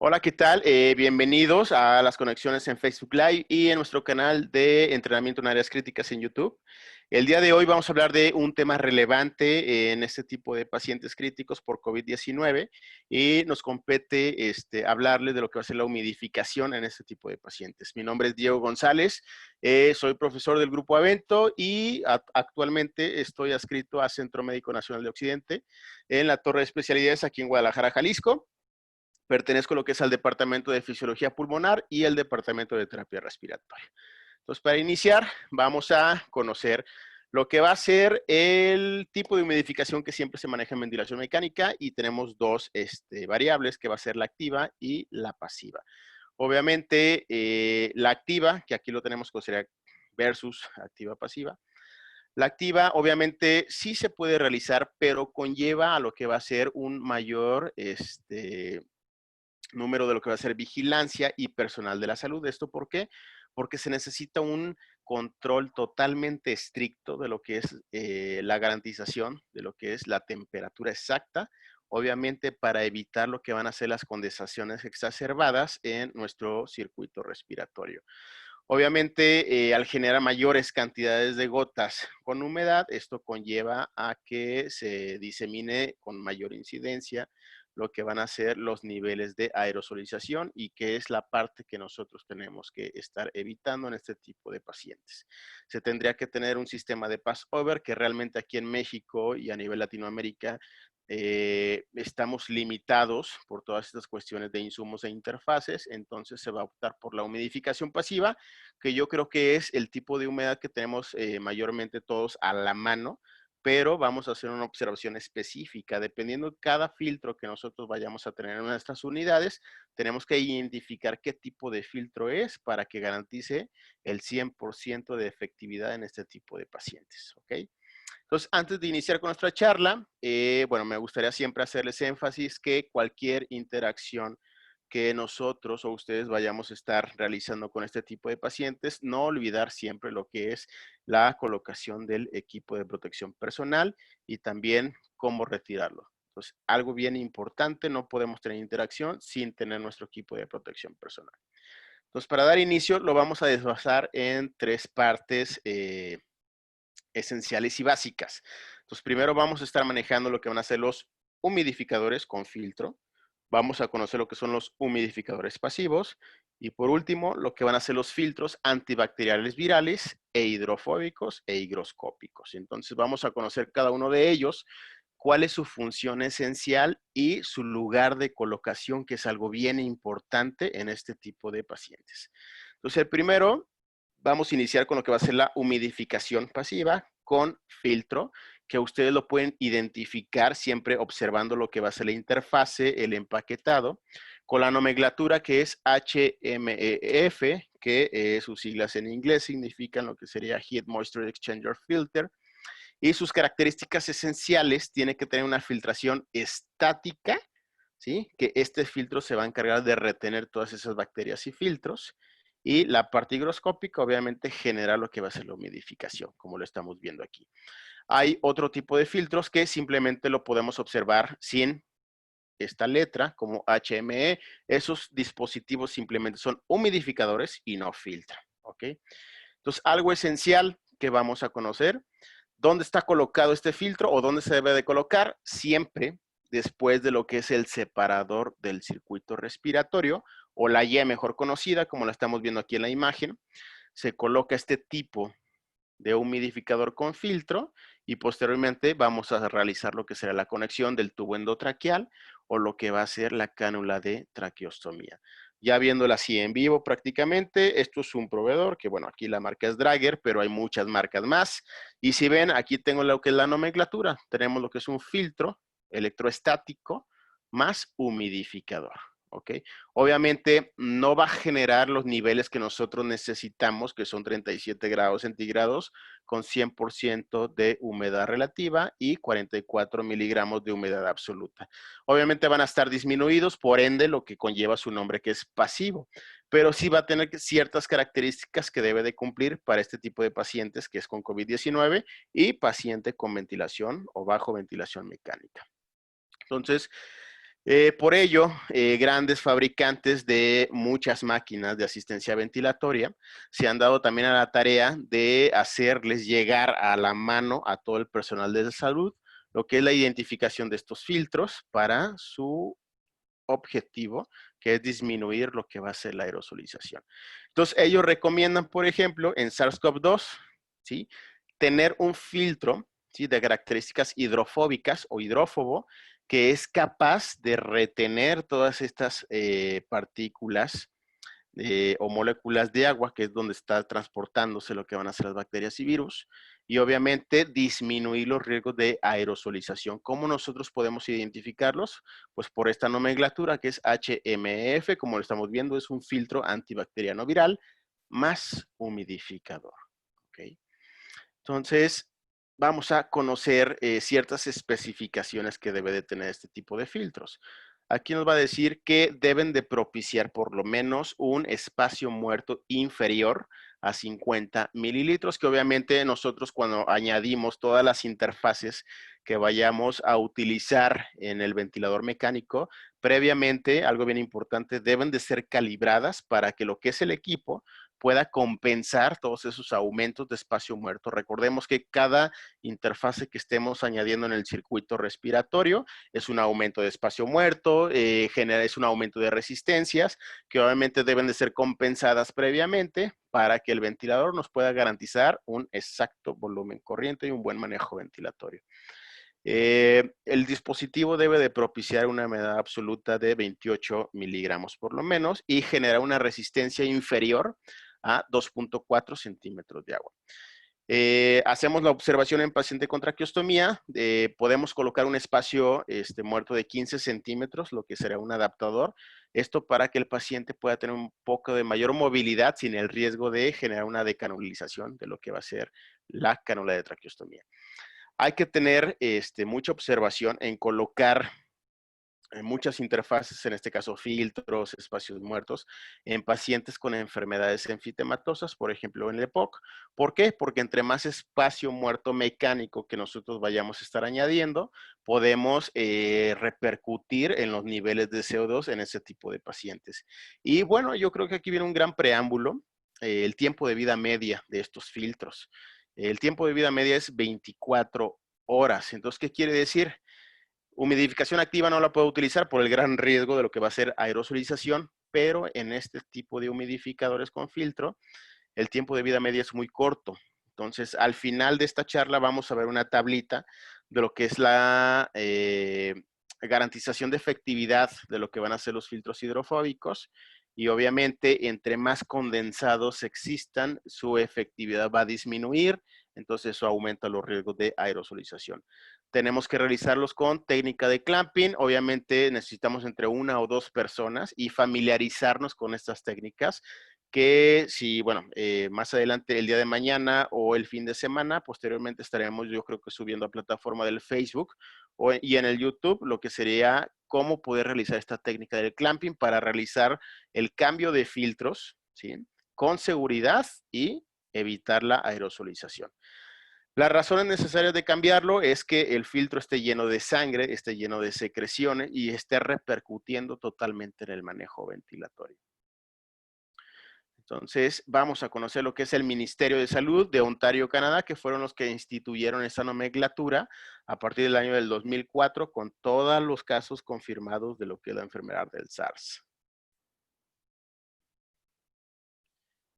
Hola, ¿qué tal? Bienvenidos a las conexiones en Facebook Live y en nuestro canal de entrenamiento en áreas críticas en YouTube. El día de hoy vamos a hablar de un tema relevante en este tipo de pacientes críticos por COVID-19 y nos compete hablarles de lo que va a ser la humidificación en este tipo de pacientes. Mi nombre es Diego González, soy profesor del Grupo Avento y actualmente estoy adscrito a Centro Médico Nacional de Occidente en la Torre de Especialidades aquí en Guadalajara, Jalisco. Pertenezco a lo que es al Departamento de Fisiología Pulmonar y el Departamento de Terapia Respiratoria. Entonces, para iniciar, vamos a conocer lo que va a ser el tipo de humidificación que siempre se maneja en ventilación mecánica y tenemos dos variables, que va a ser la activa y la pasiva. Obviamente, la activa, que aquí lo tenemos que sería versus activa-pasiva. La activa, obviamente, sí se puede realizar, pero conlleva a lo que va a ser un mayor número de lo que va a ser vigilancia y personal de la salud. ¿Esto por qué? Porque se necesita un control totalmente estricto de lo que es la garantización de lo que es la temperatura exacta, obviamente para evitar lo que van a ser las condensaciones exacerbadas en nuestro circuito respiratorio. Obviamente, al generar mayores cantidades de gotas con humedad, esto conlleva a que se disemine con mayor incidencia lo que van a ser los niveles de aerosolización y que es la parte que nosotros tenemos que estar evitando en este tipo de pacientes. Se tendría que tener un sistema de pass-over que realmente aquí en México y a nivel Latinoamérica estamos limitados por todas estas cuestiones de insumos e interfaces, entonces se va a optar por la humidificación pasiva, que yo creo que es el tipo de humedad que tenemos mayormente todos a la mano, pero vamos a hacer una observación específica. Dependiendo de cada filtro que nosotros vayamos a tener en nuestras unidades, tenemos que identificar qué tipo de filtro es para que garantice el 100% de efectividad en este tipo de pacientes, ¿ok? Entonces, antes de iniciar con nuestra charla, bueno, me gustaría siempre hacerles énfasis que cualquier interacción que nosotros o ustedes vayamos a estar realizando con este tipo de pacientes, no olvidar siempre lo que es la colocación del equipo de protección personal y también cómo retirarlo. Entonces, algo bien importante, no podemos tener interacción sin tener nuestro equipo de protección personal. Entonces, para dar inicio, lo vamos a desglosar en tres partes esenciales y básicas. Entonces, primero vamos a estar manejando lo que van a ser los humidificadores con filtro. Vamos a conocer lo que son los humidificadores pasivos. Y por último, lo que van a ser los filtros antibacteriales virales e hidrofóbicos e higroscópicos. Entonces, vamos a conocer cada uno de ellos, cuál es su función esencial y su lugar de colocación, que es algo bien importante en este tipo de pacientes. Entonces, el primero, vamos a iniciar con lo que va a ser la humidificación pasiva con filtro, que ustedes lo pueden identificar siempre observando lo que va a ser la interfase, el empaquetado, con la nomenclatura que es HMEF, que sus siglas en inglés significan lo que sería Heat Moisture Exchanger Filter, y sus características esenciales tiene que tener una filtración estática, ¿sí? Que este filtro se va a encargar de retener todas esas bacterias y filtros. Y la parte higroscópica, obviamente, genera lo que va a ser la humidificación, como lo estamos viendo aquí. Hay otro tipo de filtros que simplemente lo podemos observar sin esta letra, como HME. Esos dispositivos simplemente son humidificadores y no filtran, ¿ok? Entonces, algo esencial que vamos a conocer: ¿dónde está colocado este filtro o dónde se debe de colocar? Siempre después de lo que es el separador del circuito respiratorio, o la guía mejor conocida, como la estamos viendo aquí en la imagen. Se coloca este tipo de humidificador con filtro y posteriormente vamos a realizar lo que será la conexión del tubo endotraqueal o lo que va a ser la cánula de traqueostomía. Ya viéndola así en vivo prácticamente, esto es un proveedor que, bueno, aquí la marca es Drager, pero hay muchas marcas más. Y si ven, aquí tengo lo que es la nomenclatura. Tenemos lo que es un filtro electroestático más humidificador. ¿Ok? Obviamente no va a generar los niveles que nosotros necesitamos, que son 37 grados centígrados, con 100% de humedad relativa y 44 miligramos de humedad absoluta. Obviamente van a estar disminuidos, por ende, lo que conlleva su nombre, que es pasivo, pero sí va a tener ciertas características que debe de cumplir para este tipo de pacientes, que es con COVID-19 y paciente con ventilación o bajo ventilación mecánica. Entonces, Por ello, grandes fabricantes de muchas máquinas de asistencia ventilatoria se han dado también a la tarea de hacerles llegar a la mano a todo el personal de salud lo que es la identificación de estos filtros para su objetivo, que es disminuir lo que va a ser la aerosolización. Entonces, ellos recomiendan, por ejemplo, en SARS-CoV-2, ¿sí?, tener un filtro, ¿sí?, de características hidrofóbicas o hidrófobo, que es capaz de retener todas estas partículas o moléculas de agua, que es donde está transportándose lo que van a ser las bacterias y virus, y obviamente disminuir los riesgos de aerosolización. ¿Cómo nosotros podemos identificarlos? Pues por esta nomenclatura que es HMF, como lo estamos viendo, es un filtro antibacteriano viral más humidificador. ¿Okay? Entonces, vamos a conocer ciertas especificaciones que debe de tener este tipo de filtros. Aquí nos va a decir que deben de propiciar por lo menos un espacio muerto inferior a 50 mililitros, que obviamente nosotros cuando añadimos todas las interfaces que vayamos a utilizar en el ventilador mecánico, previamente, algo bien importante, deben de ser calibradas para que lo que es el equipo pueda compensar todos esos aumentos de espacio muerto. Recordemos que cada interfase que estemos añadiendo en el circuito respiratorio es un aumento de espacio muerto, es un aumento de resistencias que obviamente deben de ser compensadas previamente para que el ventilador nos pueda garantizar un exacto volumen corriente y un buen manejo ventilatorio. El dispositivo debe de propiciar una humedad absoluta de 28 miligramos por lo menos y generar una resistencia inferior a 2.4 centímetros de agua. Hacemos la observación en paciente con traqueostomía, podemos colocar un espacio muerto de 15 centímetros, lo que será un adaptador, esto para que el paciente pueda tener un poco de mayor movilidad sin el riesgo de generar una decanalización de lo que va a ser la cánula de traqueostomía. Hay que tener mucha observación en colocar muchas interfaces, en este caso filtros, espacios muertos, en pacientes con enfermedades enfitematosas, por ejemplo en el EPOC. ¿Por qué? Porque entre más espacio muerto mecánico que nosotros vayamos a estar añadiendo, podemos repercutir en los niveles de CO2 en ese tipo de pacientes. Y bueno, yo creo que aquí viene un gran preámbulo, el tiempo de vida media de estos filtros. El tiempo de vida media es 24 horas. Entonces, ¿qué quiere decir? Humidificación activa no la puedo utilizar por el gran riesgo de lo que va a ser aerosolización, pero en este tipo de humidificadores con filtro, el tiempo de vida media es muy corto. Entonces, al final de esta charla vamos a ver una tablita de lo que es la garantización de efectividad de lo que van a ser los filtros hidrofóbicos y obviamente entre más condensados existan, su efectividad va a disminuir, entonces eso aumenta los riesgos de aerosolización. Tenemos que realizarlos con técnica de clamping, obviamente necesitamos entre una o dos personas y familiarizarnos con estas técnicas que si, bueno, más adelante el día de mañana o el fin de semana, posteriormente estaremos yo creo que subiendo a plataforma del Facebook y en el YouTube lo que sería cómo poder realizar esta técnica del clamping para realizar el cambio de filtros, ¿sí?, con seguridad y evitar la aerosolización. Las razones necesarias de cambiarlo es que el filtro esté lleno de sangre, esté lleno de secreciones y esté repercutiendo totalmente en el manejo ventilatorio. Entonces, vamos a conocer lo que es el Ministerio de Salud de Ontario, Canadá, que fueron los que instituyeron esta nomenclatura a partir del año del 2004 con todos los casos confirmados de lo que es la enfermedad del SARS.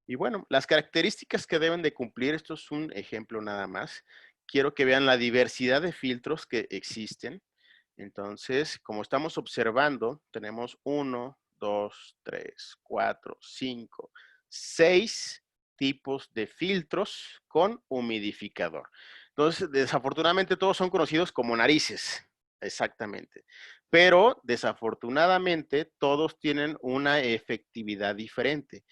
Y bueno, las características que deben de cumplir, esto es un ejemplo nada más. Quiero que vean la diversidad de filtros que existen. Entonces, como estamos observando, tenemos 1, 2, 3, 4, 5, 6 tipos de filtros con humidificador. Entonces, desafortunadamente todos son conocidos como narices, exactamente. Pero desafortunadamente todos tienen una efectividad diferente.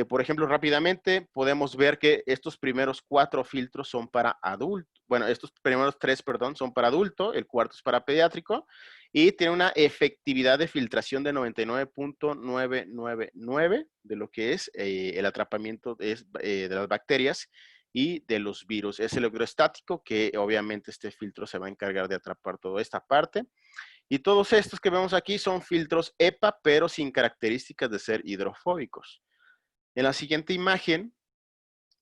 Por ejemplo, rápidamente podemos ver que estos primeros 4 filtros son para adultos. Bueno, estos primeros 3, perdón, son para adulto, el cuarto es para pediátrico y tiene una efectividad de filtración de 99.999 de lo que es el atrapamiento de las bacterias y de los virus. Es electrostático que obviamente este filtro se va a encargar de atrapar toda esta parte. Y todos estos que vemos aquí son filtros EPA, pero sin características de ser hidrofóbicos. En la siguiente imagen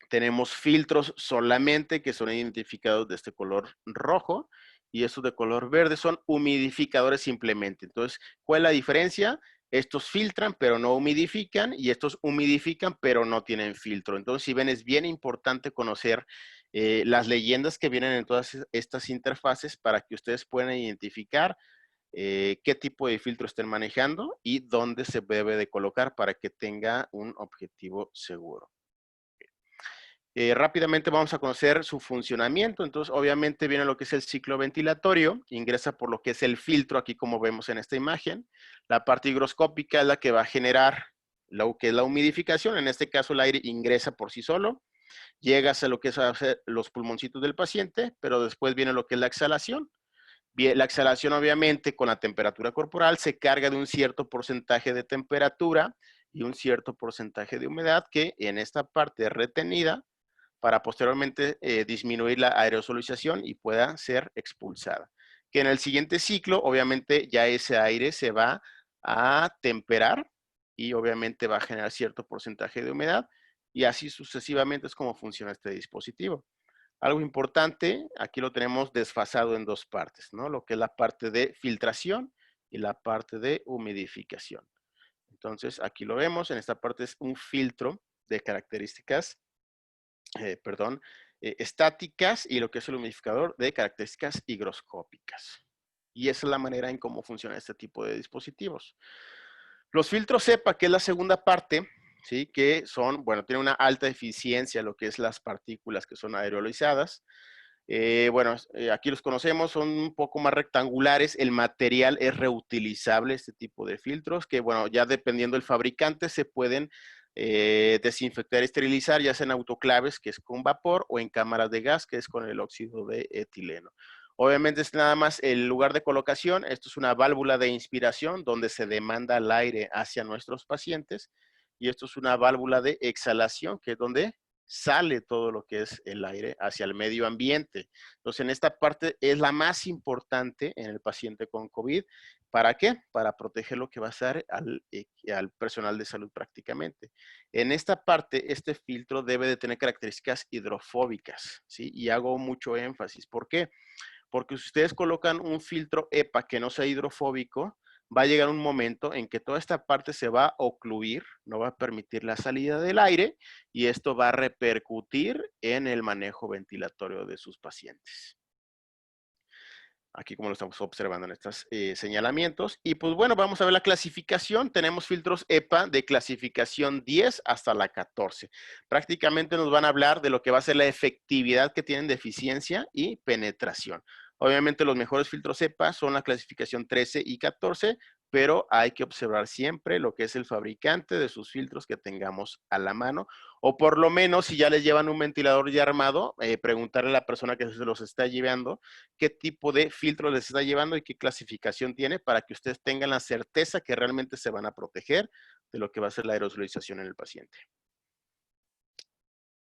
tenemos filtros solamente que son identificados de este color rojo y estos de color verde son humidificadores simplemente. Entonces, ¿cuál es la diferencia? Estos filtran pero no humidifican y estos humidifican pero no tienen filtro. Entonces, si ven, es bien importante conocer las leyendas que vienen en todas estas interfaces para que ustedes puedan identificar qué tipo de filtro estén manejando y dónde se debe de colocar para que tenga un objetivo seguro. Rápidamente vamos a conocer su funcionamiento. Entonces, obviamente viene lo que es el ciclo ventilatorio, ingresa por lo que es el filtro, aquí como vemos en esta imagen. La parte higroscópica es la que va a generar lo que es la humidificación. En este caso, el aire ingresa por sí solo, llega a lo que es los pulmoncitos del paciente, pero después viene lo que es la exhalación. Bien, la exhalación, obviamente, con la temperatura corporal, se carga de un cierto porcentaje de temperatura y un cierto porcentaje de humedad que en esta parte es retenida para posteriormente disminuir la aerosolización y pueda ser expulsada. Que en el siguiente ciclo, obviamente, ya ese aire se va a temperar y obviamente va a generar cierto porcentaje de humedad y así sucesivamente es como funciona este dispositivo. Algo importante, aquí lo tenemos desfasado en dos partes, ¿no? Lo que es la parte de filtración y la parte de humidificación. Entonces, aquí lo vemos, en esta parte es un filtro de características estáticas y lo que es el humidificador de características higroscópicas. Y esa es la manera en cómo funciona este tipo de dispositivos. Los filtros EPA, que es la segunda parte, ¿sí? Que son, bueno, tienen una alta eficiencia lo que es las partículas que son aerolizadas. Aquí los conocemos, son un poco más rectangulares, el material es reutilizable, este tipo de filtros, que bueno, ya dependiendo del fabricante se pueden desinfectar, esterilizar, ya sea en autoclaves, que es con vapor, o en cámaras de gas, que es con el óxido de etileno. Obviamente es nada más el lugar de colocación, esto es una válvula de inspiración donde se demanda el aire hacia nuestros pacientes, y esto es una válvula de exhalación, que es donde sale todo lo que es el aire hacia el medio ambiente. Entonces, en esta parte es la más importante en el paciente con COVID. ¿Para qué? Para proteger lo que va a ser al personal de salud prácticamente. En esta parte, este filtro debe de tener características hidrofóbicas, ¿sí? Y hago mucho énfasis. ¿Por qué? Porque si ustedes colocan un filtro EPA que no sea hidrofóbico, va a llegar un momento en que toda esta parte se va a ocluir, no va a permitir la salida del aire y esto va a repercutir en el manejo ventilatorio de sus pacientes. Aquí como lo estamos observando en estos señalamientos. Y pues bueno, vamos a ver la clasificación. Tenemos filtros EPA de clasificación 10 hasta la 14. Prácticamente nos van a hablar de lo que va a ser la efectividad que tienen de eficiencia y penetración. Obviamente los mejores filtros EPA son la clasificación 13 y 14, pero hay que observar siempre lo que es el fabricante de sus filtros que tengamos a la mano, o por lo menos si ya les llevan un ventilador ya armado, preguntarle a la persona que se los está llevando qué tipo de filtro les está llevando y qué clasificación tiene para que ustedes tengan la certeza que realmente se van a proteger de lo que va a ser la aerosolización en el paciente.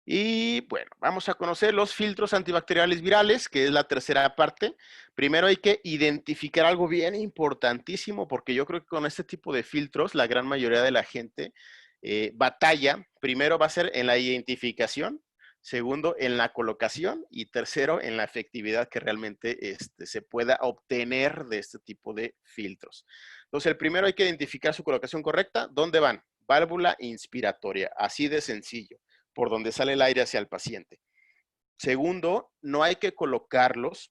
Y bueno, vamos a conocer los filtros antibacteriales virales, que es la tercera parte. Primero hay que identificar algo bien importantísimo, porque yo creo que con este tipo de filtros la gran mayoría de la gente batalla. Primero va a ser en la identificación, segundo en la colocación y tercero en la efectividad que realmente se pueda obtener de este tipo de filtros. Entonces, el primero hay que identificar su colocación correcta. ¿Dónde van? Válvula inspiratoria, así de sencillo, por donde sale el aire hacia el paciente. Segundo, no hay que colocarlos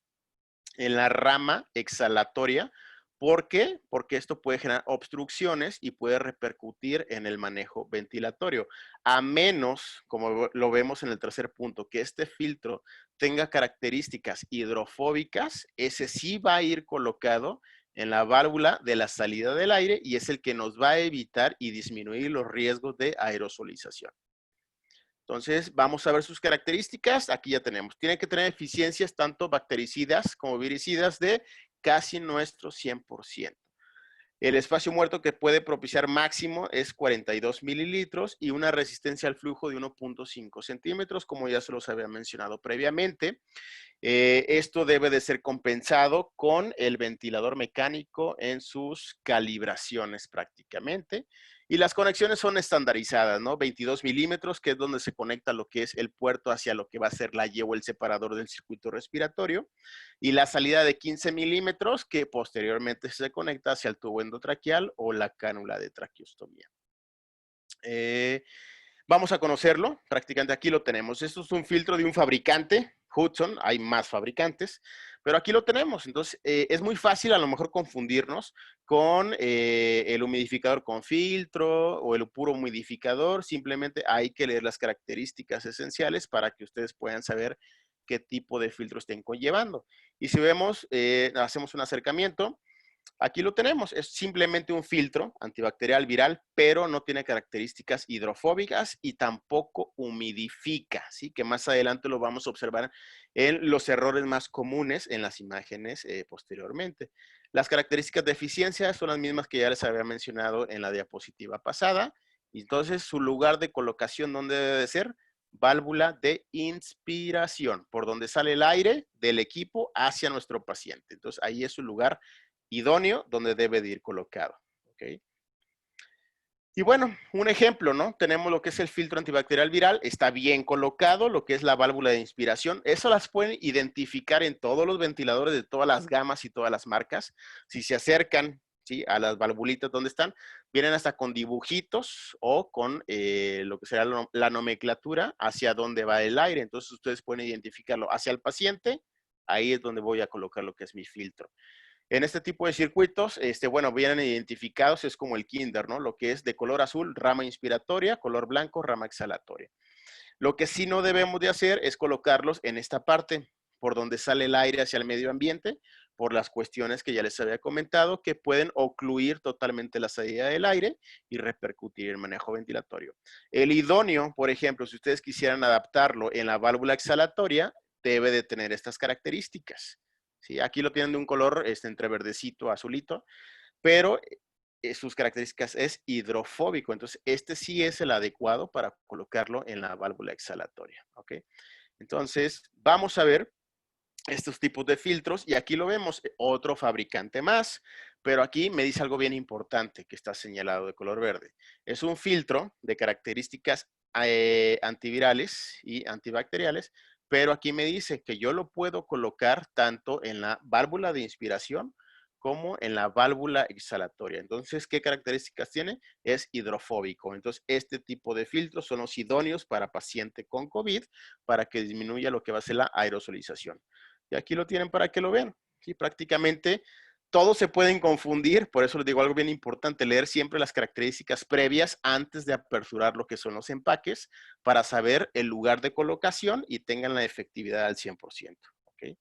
en la rama exhalatoria. ¿Por qué? Porque esto puede generar obstrucciones y puede repercutir en el manejo ventilatorio. A menos, como lo vemos en el tercer punto, que este filtro tenga características hidrofóbicas, ese sí va a ir colocado en la válvula de la salida del aire y es el que nos va a evitar y disminuir los riesgos de aerosolización. Entonces, vamos a ver sus características. Aquí ya tenemos. Tiene que tener eficiencias tanto bactericidas como viricidas de casi nuestro 100%. El espacio muerto que puede propiciar máximo es 42 mililitros y una resistencia al flujo de 1.5 centímetros, como ya se los había mencionado previamente. Esto debe de ser compensado con el ventilador mecánico en sus calibraciones prácticamente. Y las conexiones son estandarizadas, ¿no? 22 milímetros, que es donde se conecta lo que es el puerto hacia lo que va a ser la Y o el separador del circuito respiratorio. Y la salida de 15 milímetros, que posteriormente se conecta hacia el tubo endotraqueal o la cánula de traqueostomía. Vamos a conocerlo, prácticamente aquí lo tenemos. Esto es un filtro de un fabricante, Hudson, hay más fabricantes, pero aquí lo tenemos. Entonces, es muy fácil a lo mejor confundirnos con el humidificador con filtro o el puro humidificador. Simplemente hay que leer las características esenciales para que ustedes puedan saber qué tipo de filtro estén conllevando. Y si vemos, hacemos un acercamiento, aquí lo tenemos, es simplemente un filtro antibacterial viral, pero no tiene características hidrofóbicas y tampoco humidifica, ¿sí? Que más adelante lo vamos a observar en los errores más comunes en las imágenes posteriormente. Las características de eficiencia son las mismas que ya les había mencionado en la diapositiva pasada. Entonces, su lugar de colocación, ¿dónde debe de ser? Válvula de inspiración, por donde sale el aire del equipo hacia nuestro paciente. Entonces, ahí es su lugar idóneo donde debe de ir colocado. ¿Okay? Y bueno, un ejemplo, ¿no? Tenemos lo que es el filtro antibacterial viral, está bien colocado, lo que es la válvula de inspiración. Eso las pueden identificar en todos los ventiladores de todas las gamas y todas las marcas. Si se acercan, ¿sí? A las valvulitas donde están, vienen hasta con dibujitos o con lo que será la nomenclatura hacia dónde va el aire. Entonces ustedes pueden identificarlo hacia el paciente, ahí es donde voy a colocar lo que es mi filtro. En este tipo de circuitos, bueno, vienen identificados, es como el kinder, ¿no? Lo que es de color azul, rama inspiratoria, color blanco, rama exhalatoria. Lo que sí no debemos de hacer es colocarlos en esta parte, por donde sale el aire hacia el medio ambiente, por las cuestiones que ya les había comentado, que pueden ocluir totalmente la salida del aire y repercutir el manejo ventilatorio. El idóneo, por ejemplo, si ustedes quisieran adaptarlo en la válvula exhalatoria, debe de tener estas características. ¿Sí? Aquí lo tienen de un color entre verdecito, azulito, pero sus características es hidrofóbico. Entonces, este sí es el adecuado para colocarlo en la válvula exhalatoria. ¿Ok? Entonces, vamos a ver estos tipos de filtros y aquí lo vemos, otro fabricante más, pero aquí me dice algo bien importante que está señalado de color verde. Es un filtro de características antivirales y antibacteriales, pero aquí me dice que yo lo puedo colocar tanto en la válvula de inspiración como en la válvula exhalatoria. Entonces, ¿qué características tiene? Es hidrofóbico. Entonces, este tipo de filtros son los idóneos para paciente con COVID para que disminuya lo que va a ser la aerosolización. Y aquí lo tienen para que lo vean. ¿Sí? Prácticamente todos se pueden confundir, por eso les digo algo bien importante, leer siempre las características previas antes de aperturar lo que son los empaques para saber el lugar de colocación y tengan la efectividad al 100%. ¿Okay?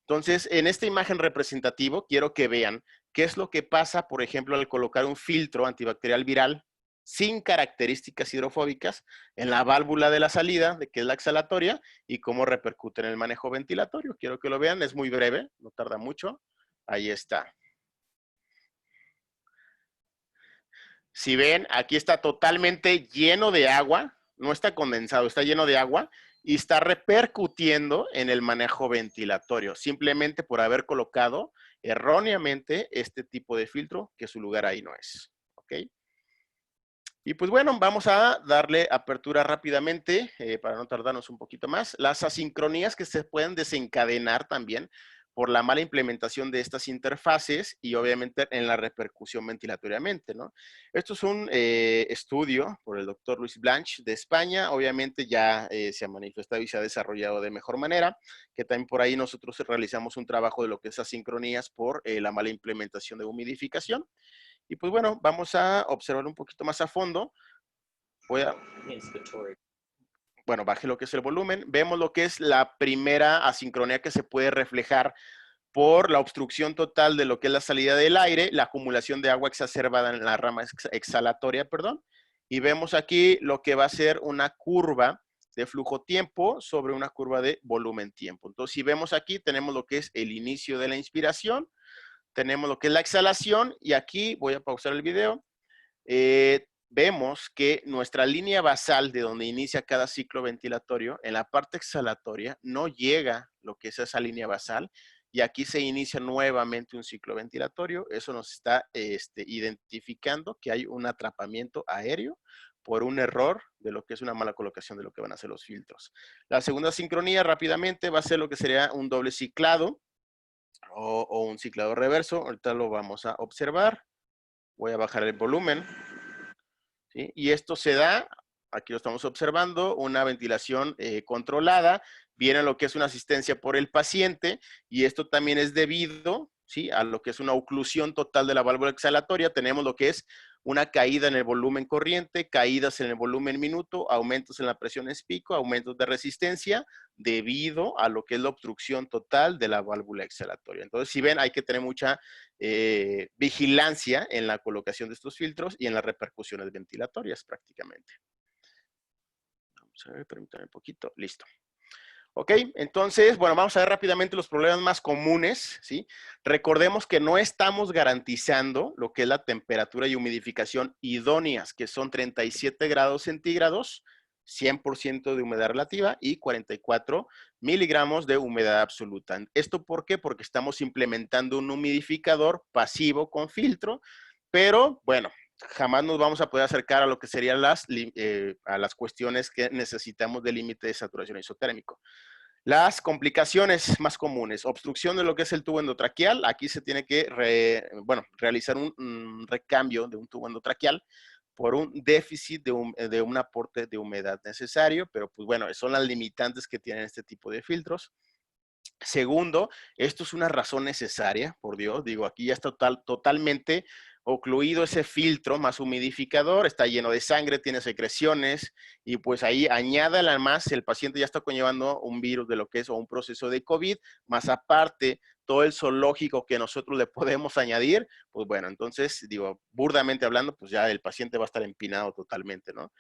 Entonces, en esta imagen representativo, quiero que vean qué es lo que pasa, por ejemplo, al colocar un filtro antibacterial viral sin características hidrofóbicas en la válvula de la salida, que es la exhalatoria, y cómo repercute en el manejo ventilatorio. Quiero que lo vean, es muy breve, no tarda mucho. Ahí está. Si ven, aquí está totalmente lleno de agua, no está condensado, está lleno de agua y está repercutiendo en el manejo ventilatorio, simplemente por haber colocado erróneamente este tipo de filtro, que su lugar ahí no es. ¿Ok? Y pues bueno, vamos a darle apertura rápidamente para no tardarnos un poquito más. Las asincronías que se pueden desencadenar también por la mala implementación de estas interfaces y obviamente en la repercusión ventilatoriamente, ¿no? Esto es un estudio por el doctor Luis Blanch de España, obviamente ya se ha manifestado y se ha desarrollado de mejor manera, que también por ahí nosotros realizamos un trabajo de lo que es asincronías por la mala implementación de humidificación. Y pues bueno, vamos a observar un poquito más a fondo. Voy a, bueno, baje lo que es el volumen. Vemos lo que es la primera asincronía que se puede reflejar por la obstrucción total de lo que es la salida del aire, la acumulación de agua exacerbada en la rama exhalatoria, perdón. Y vemos aquí lo que va a ser una curva de flujo-tiempo sobre una curva de volumen-tiempo. Entonces, si vemos aquí, tenemos lo que es el inicio de la inspiración, tenemos lo que es la exhalación y aquí voy a pausar el video. Vemos que nuestra línea basal de donde inicia cada ciclo ventilatorio, en la parte exhalatoria no llega lo que es esa línea basal y aquí se inicia nuevamente un ciclo ventilatorio. Eso nos está identificando que hay un atrapamiento aéreo por un error de lo que es una mala colocación de lo que van a ser los filtros. La segunda sincronía rápidamente va a ser lo que sería un doble ciclado o un ciclado reverso. Ahorita lo vamos a observar. Voy a bajar el volumen. ¿Sí? Y esto se da, aquí lo estamos observando, una ventilación controlada, viene lo que es una asistencia por el paciente, y esto también es debido, ¿sí?, a lo que es una oclusión total de la válvula exhalatoria. Tenemos lo que es una caída en el volumen corriente, caídas en el volumen minuto, aumentos en la presión es pico, aumentos de resistencia, debido a lo que es la obstrucción total de la válvula exhalatoria. Entonces, si ven, hay que tener mucha vigilancia en la colocación de estos filtros y en las repercusiones ventilatorias prácticamente. Vamos a ver, permítanme un poquito. Listo. Ok, entonces, bueno, vamos a ver rápidamente los problemas más comunes, ¿sí? Recordemos que no estamos garantizando lo que es la temperatura y humidificación idóneas, que son 37 grados centígrados, 100% de humedad relativa y 44 miligramos de humedad absoluta. ¿Esto por qué? Porque estamos implementando un humidificador pasivo con filtro, pero, bueno, jamás nos vamos a poder acercar a lo que serían a las cuestiones que necesitamos de límite de saturación isotérmico. Las complicaciones más comunes, obstrucción de lo que es el tubo endotraqueal. Aquí se tiene que realizar un recambio de un tubo endotraqueal por un déficit de un aporte de humedad necesario, pero pues bueno, son las limitantes que tienen este tipo de filtros. Segundo, esto es una razón necesaria, por Dios, digo, aquí ya está totalmente ocluido ese filtro más humidificador, está lleno de sangre, tiene secreciones, y pues ahí añádale más, el paciente ya está conllevando un virus de lo que es o un proceso de COVID, más aparte todo el zoológico que nosotros le podemos añadir, pues bueno, entonces, digo, burdamente hablando, pues ya el paciente va a estar empinado totalmente, ¿no?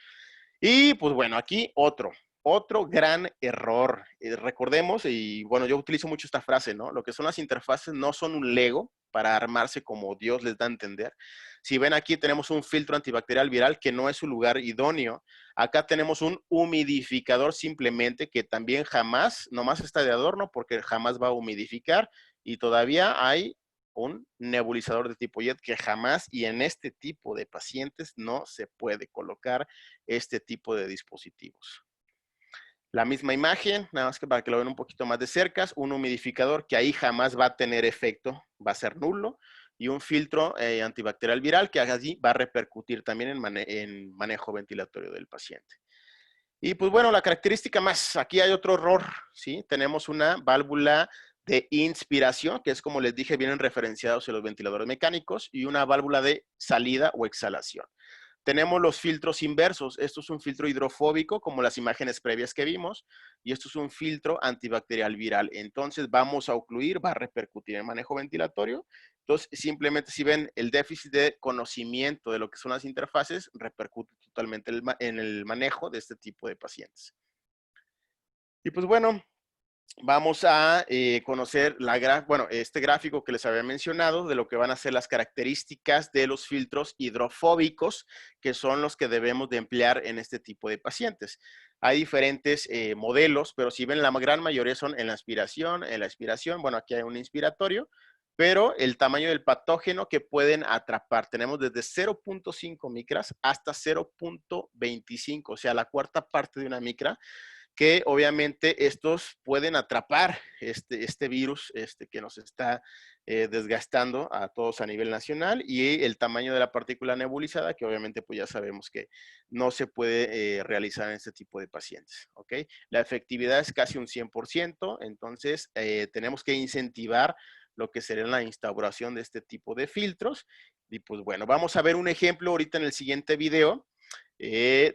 Y pues bueno, aquí otro gran error. Recordemos, y bueno, yo utilizo mucho esta frase, ¿no? Lo que son las interfaces no son un Lego para armarse como Dios les da a entender. Si ven aquí tenemos un filtro antibacterial viral que no es su lugar idóneo. Acá tenemos un humidificador simplemente que también jamás, nomás está de adorno porque jamás va a humidificar, y todavía hay un nebulizador de tipo JET que jamás y en este tipo de pacientes no se puede colocar este tipo de dispositivos. La misma imagen, nada más que para que lo vean un poquito más de cerca, un humidificador que ahí jamás va a tener efecto, va a ser nulo, y un filtro antibacterial viral que allí va a repercutir también en manejo ventilatorio del paciente. Y pues bueno, la característica más, aquí hay otro error, ¿sí? Tenemos una válvula de inspiración, que es como les dije, vienen referenciados en los ventiladores mecánicos, y una válvula de salida o exhalación. Tenemos los filtros inversos. Esto es un filtro hidrofóbico, como las imágenes previas que vimos, y esto es un filtro antibacterial viral. Entonces vamos a ocluir, va a repercutir en manejo ventilatorio. Entonces, simplemente si ven el déficit de conocimiento de lo que son las interfaces, repercute totalmente en el manejo de este tipo de pacientes. Y pues bueno, vamos a conocer este gráfico que les había mencionado de lo que van a ser las características de los filtros hidrofóbicos, que son los que debemos de emplear en este tipo de pacientes. Hay diferentes modelos, pero si ven, la gran mayoría son en la expiración, bueno, aquí hay un inspiratorio, pero el tamaño del patógeno que pueden atrapar, tenemos desde 0.5 micras hasta 0.25, o sea, la cuarta parte de una micra, que obviamente estos pueden atrapar este virus que nos está desgastando a todos a nivel nacional, y el tamaño de la partícula nebulizada, que obviamente pues ya sabemos que no se puede realizar en este tipo de pacientes, ¿ok? La efectividad es casi un 100%, entonces tenemos que incentivar lo que sería la instauración de este tipo de filtros. Y pues bueno, vamos a ver un ejemplo ahorita en el siguiente video,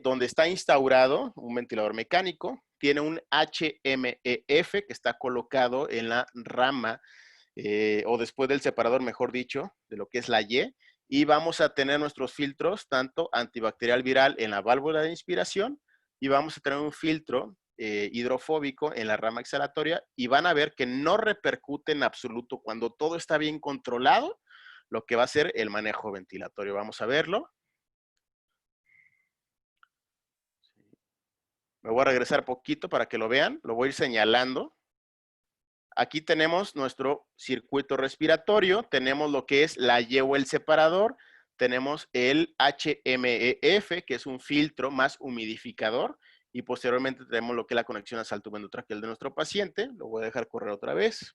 donde está instaurado un ventilador mecánico, tiene un HMEF que está colocado en la rama, o después del separador, mejor dicho, de lo que es la y vamos a tener nuestros filtros, tanto antibacterial viral en la válvula de inspiración, y vamos a tener un filtro hidrofóbico en la rama exhalatoria y van a ver que no repercute en absoluto cuando todo está bien controlado lo que va a ser el manejo ventilatorio. Vamos a verlo. Me voy a regresar poquito para que lo vean, lo voy a ir señalando. Aquí tenemos nuestro circuito respiratorio, tenemos lo que es la Y o el separador, tenemos el HMEF, que es un filtro más humidificador, y posteriormente tenemos lo que es la conexión a salto endotraqueal de nuestro paciente. Lo voy a dejar correr otra vez.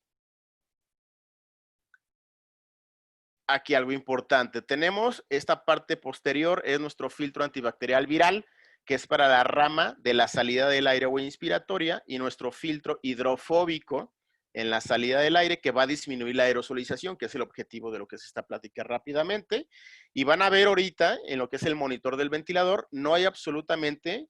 Aquí algo importante, tenemos esta parte posterior, es nuestro filtro antibacterial viral, que es para la rama de la salida del aire o inspiratoria, y nuestro filtro hidrofóbico en la salida del aire, que va a disminuir la aerosolización, que es el objetivo de lo que se está platicando rápidamente. Y van a ver ahorita, en lo que es el monitor del ventilador, no hay absolutamente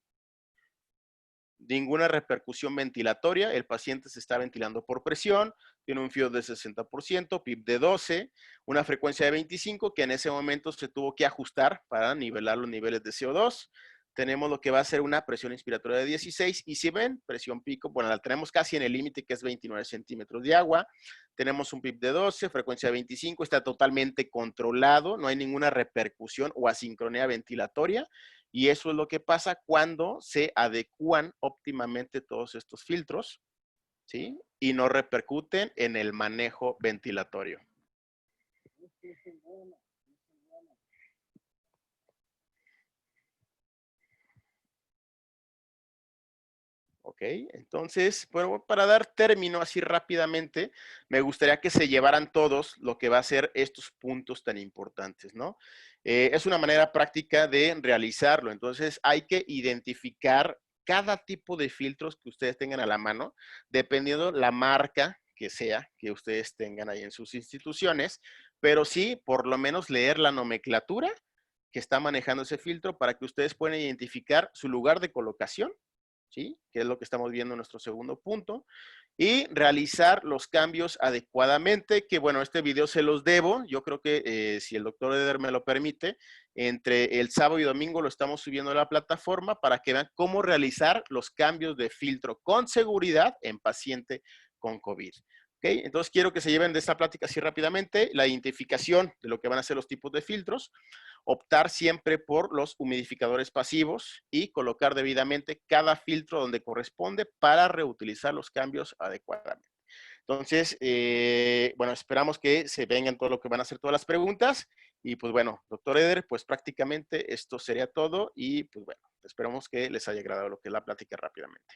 ninguna repercusión ventilatoria. El paciente se está ventilando por presión, tiene un FIO de 60%, PIB de 12, una frecuencia de 25, que en ese momento se tuvo que ajustar para nivelar los niveles de CO2. Tenemos lo que va a ser una presión inspiratoria de 16, y si ven, presión pico, bueno, la tenemos casi en el límite, que es 29 centímetros de agua. Tenemos un PIB de 12, frecuencia de 25, está totalmente controlado, no hay ninguna repercusión o asincronía ventilatoria. Y eso es lo que pasa cuando se adecúan óptimamente todos estos filtros, ¿sí? Y no repercuten en el manejo ventilatorio. ¿Ok? Entonces, bueno, para dar término así rápidamente, me gustaría que se llevaran todos lo que va a ser estos puntos tan importantes, ¿no? Es una manera práctica de realizarlo, entonces hay que identificar cada tipo de filtros que ustedes tengan a la mano, dependiendo la marca que sea que ustedes tengan ahí en sus instituciones, pero sí, por lo menos leer la nomenclatura que está manejando ese filtro para que ustedes puedan identificar su lugar de colocación, ¿sí? Que es lo que estamos viendo en nuestro segundo punto, y realizar los cambios adecuadamente, que bueno, este video se los debo, yo creo que si el doctor Eder me lo permite, entre el sábado y domingo lo estamos subiendo a la plataforma para que vean cómo realizar los cambios de filtro con seguridad en paciente con COVID. ¿Okay? Entonces quiero que se lleven de esta plática así rápidamente la identificación de lo que van a ser los tipos de filtros, optar siempre por los humidificadores pasivos y colocar debidamente cada filtro donde corresponde para reutilizar los cambios adecuadamente. Entonces, bueno, esperamos que se vengan todo lo que van a ser todas las preguntas. Y pues bueno, doctor Eder, pues prácticamente esto sería todo. Y pues bueno, esperamos que les haya agradado lo que es la plática rápidamente.